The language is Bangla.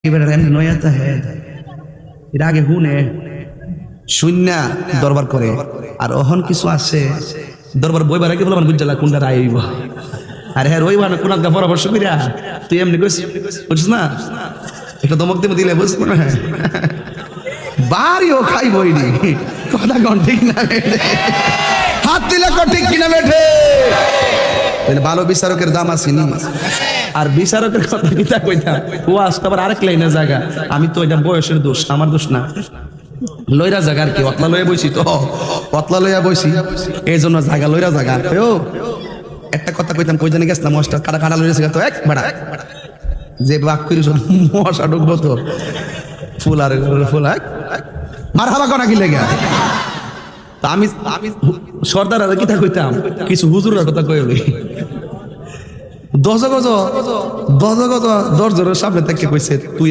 এবার এমনি নয়াতা হে এর আগে হুনে শূন্য দরবার করে আর অহন কিছু আছে দরবার বইবার আগে বলবেন বুঝলা কোনটা রায় হইব আর হ্যাঁ রইবা না কোন পরামর্শ করিয়া তুই এমনি বুঝছিস না একটা দমক দিয়ে দিলে বুঝবো না বাড়িও খাইবই নি কথা কোন ঠিক না হাত দিলে ঠিক কিনা বেঠে ভালো বিচারকের দাম আছে নি আর বিচারকের কথা কিতা কইতাম ও আসতে আবার আরেক লাইনে জায়গা আমি তো এটা বয়সের দোষ আমার দোষ না লইরা জায়গার কি অতলা লইয়া বইছি তো অতলা লইয়া বইছি এই জন্য জায়গা লইরা জায়গা ও একটা কথা কইতাম কই জানি গেছিলাম মাস্টার কাটা কাটা লইয়া গেছে তো এক বেড়া যে বাক করিস মশা ঢুকবো তো ফুল আর ফুল মার হাবা করা কি লেগে তা আমি সর্দার আর কিতা কইতাম কিছু হুজুরের কথা কই লই 10 গজ 10 জনের সামনে থেকে কইছে তুই